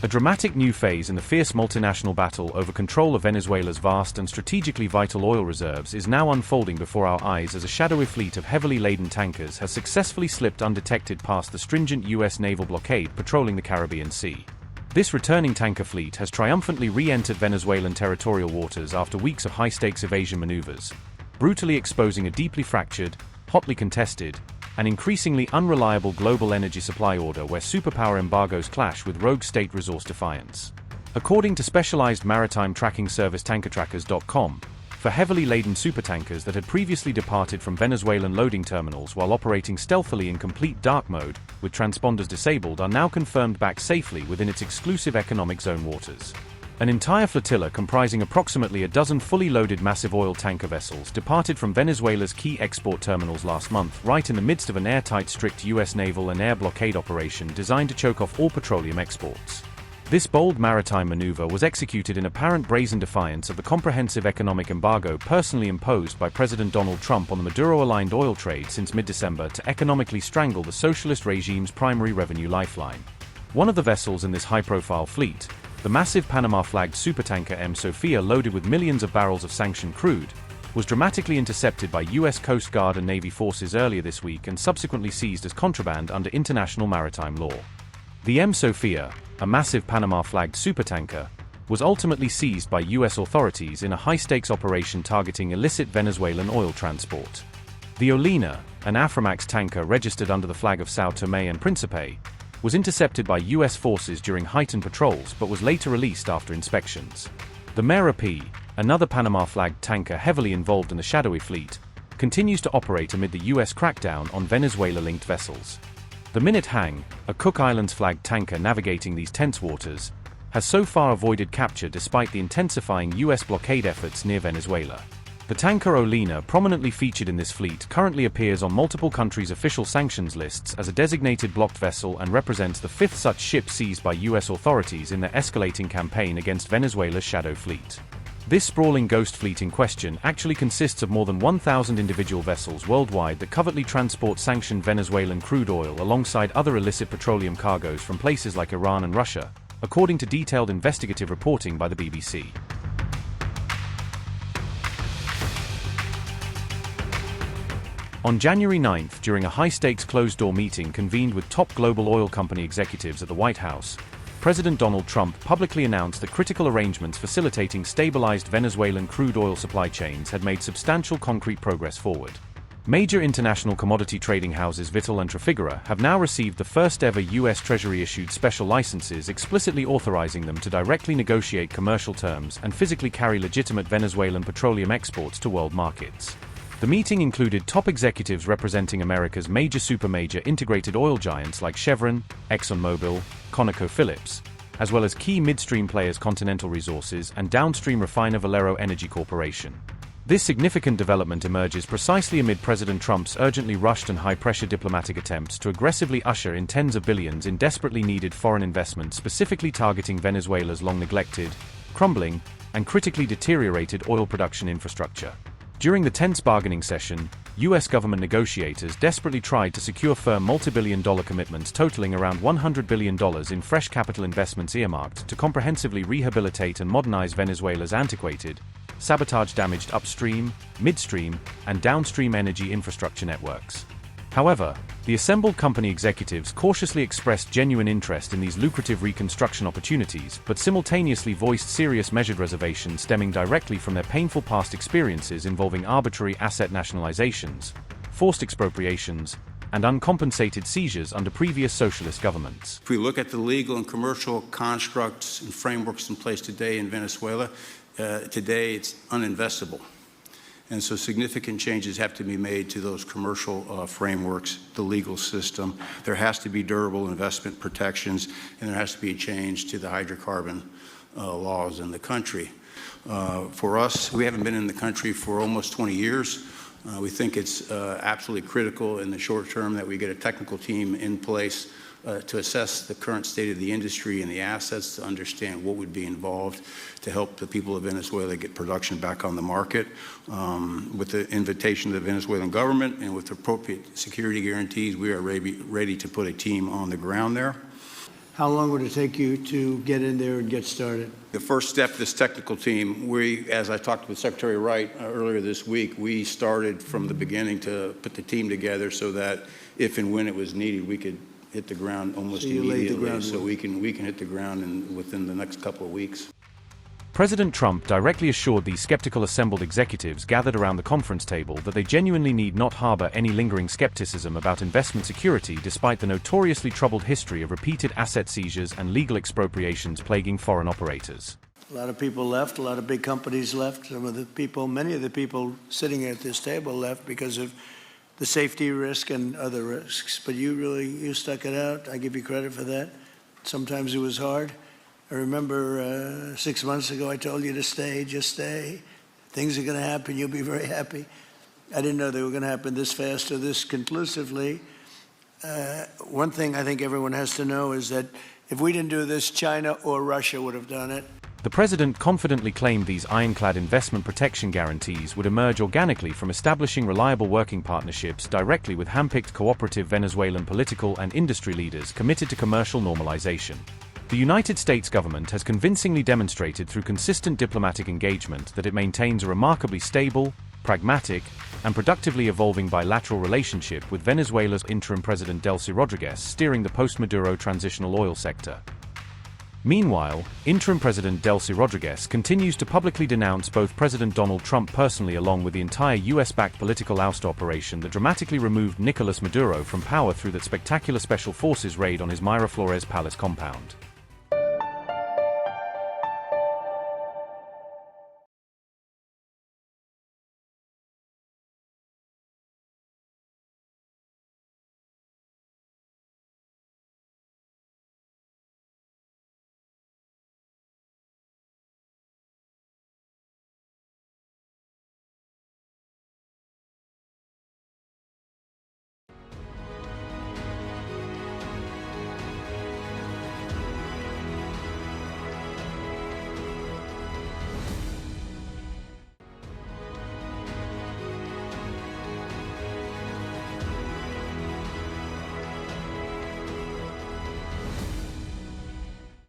A dramatic new phase in the fierce multinational battle over control of Venezuela's vast and strategically vital oil reserves is now unfolding before our eyes as a shadowy fleet of heavily laden tankers has successfully slipped undetected past the stringent U.S. naval blockade patrolling the Caribbean Sea. This returning tanker fleet has triumphantly re-entered Venezuelan territorial waters after weeks of high-stakes evasion maneuvers, brutally exposing a deeply fractured, hotly contested, and increasingly unreliable global energy supply order where superpower embargoes clash with rogue state resource defiance. According to specialized maritime tracking service tankertrackers.com, for heavily laden supertankers that had previously departed from Venezuelan loading terminals while operating stealthily in complete dark mode, with transponders disabled, are now confirmed back safely within its exclusive economic zone waters. An entire flotilla comprising approximately a dozen fully loaded massive oil tanker vessels departed from Venezuela's key export terminals last month, right in the midst of an airtight strict U.S. naval and air blockade operation designed to choke off all petroleum exports. This bold maritime maneuver was executed in apparent brazen defiance of the comprehensive economic embargo personally imposed by President Donald Trump on the Maduro-aligned oil trade since mid-December to economically strangle the socialist regime's primary revenue lifeline. One of the vessels in this high-profile fleet, the massive Panama-flagged supertanker M. Sophia, loaded with millions of barrels of sanctioned crude, was dramatically intercepted by U.S. Coast Guard and Navy forces earlier this week and subsequently seized as contraband under international maritime law. The M. Sophia, a massive Panama-flagged supertanker, was ultimately seized by U.S. authorities in a high-stakes operation targeting illicit Venezuelan oil transport. The Olena, an Aframax tanker registered under the flag of São Tomé and Príncipe, was intercepted by U.S. forces during heightened patrols but was later released after inspections. The Mera P, another Panama-flagged tanker heavily involved in the shadowy fleet, continues to operate amid the U.S. crackdown on Venezuela-linked vessels. The Minute Hang, a Cook Islands-flagged tanker navigating these tense waters, has so far avoided capture despite the intensifying U.S. blockade efforts near Venezuela. The tanker Olena, prominently featured in this fleet, currently appears on multiple countries' official sanctions lists as a designated blocked vessel and represents the fifth such ship seized by U.S. authorities in their escalating campaign against Venezuela's shadow fleet. This sprawling ghost fleet in question actually consists of more than 1,000 individual vessels worldwide that covertly transport sanctioned Venezuelan crude oil alongside other illicit petroleum cargoes from places like Iran and Russia, according to detailed investigative reporting by the BBC. On January 9, during a high-stakes closed-door meeting convened with top global oil company executives at the White House, President Donald Trump publicly announced that critical arrangements facilitating stabilized Venezuelan crude oil supply chains had made substantial concrete progress forward. Major international commodity trading houses Vitol and Trafigura have now received the first-ever U.S. Treasury-issued special licenses explicitly authorizing them to directly negotiate commercial terms and physically carry legitimate Venezuelan petroleum exports to world markets. The meeting included top executives representing America's major supermajor integrated oil giants like Chevron, ExxonMobil, ConocoPhillips, as well as key midstream players Continental Resources and downstream refiner Valero Energy Corporation. This significant development emerges precisely amid President Trump's urgently rushed and high-pressure diplomatic attempts to aggressively usher in tens of billions in desperately needed foreign investment specifically targeting Venezuela's long-neglected, crumbling, and critically deteriorated oil production infrastructure. During the tense bargaining session, U.S. government negotiators desperately tried to secure firm multi-billion-dollar commitments totaling around $100 billion in fresh capital investments earmarked to comprehensively rehabilitate and modernize Venezuela's antiquated, sabotage-damaged upstream, midstream, and downstream energy infrastructure networks. However, the assembled company executives cautiously expressed genuine interest in these lucrative reconstruction opportunities, but simultaneously voiced serious measured reservations stemming directly from their painful past experiences involving arbitrary asset nationalizations, forced expropriations, and uncompensated seizures under previous socialist governments. If we look at the legal and commercial constructs and frameworks in place today in Venezuela, today it's uninvestable. And so significant changes have to be made to those commercial frameworks, the legal system. There has to be durable investment protections, and there has to be a change to the hydrocarbon laws in the country. For us, we haven't been in the country for almost 20 years. We think it's absolutely critical in the short term that we get a technical team in place to assess the current state of the industry and the assets, to understand what would be involved to help the people of Venezuela get production back on the market. With the invitation of the Venezuelan government and with appropriate security guarantees, we are ready to put a team on the ground there. How long would it take you to get in there and get started? The first step, this technical team, as I talked with Secretary Wright earlier this week, we started from the beginning to put the team together so that if and when it was needed, we could hit the ground almost immediately. So we can hit the ground within the next couple of weeks. President Trump directly assured these skeptical assembled executives gathered around the conference table that they genuinely need not harbor any lingering skepticism about investment security despite the notoriously troubled history of repeated asset seizures and legal expropriations plaguing foreign operators. A lot of people left, a lot of big companies left. Many of the people sitting at this table left because of the safety risk and other risks. But you stuck it out. I give you credit for that. Sometimes it was hard. I remember 6 months ago I told you to stay, just stay. Things are going to happen, you'll be very happy. I didn't know they were going to happen this fast or this conclusively. One thing I think everyone has to know is that if we didn't do this, China or Russia would have done it. The president confidently claimed these ironclad investment protection guarantees would emerge organically from establishing reliable working partnerships directly with handpicked cooperative Venezuelan political and industry leaders committed to commercial normalization. The United States government has convincingly demonstrated through consistent diplomatic engagement that it maintains a remarkably stable, pragmatic, and productively evolving bilateral relationship with Venezuela's interim president Delcy Rodriguez steering the post-Maduro transitional oil sector. Meanwhile, interim President Delcy Rodriguez continues to publicly denounce both President Donald Trump personally along with the entire US-backed political ouster operation that dramatically removed Nicolás Maduro from power through that spectacular special forces raid on his Miraflores Palace compound.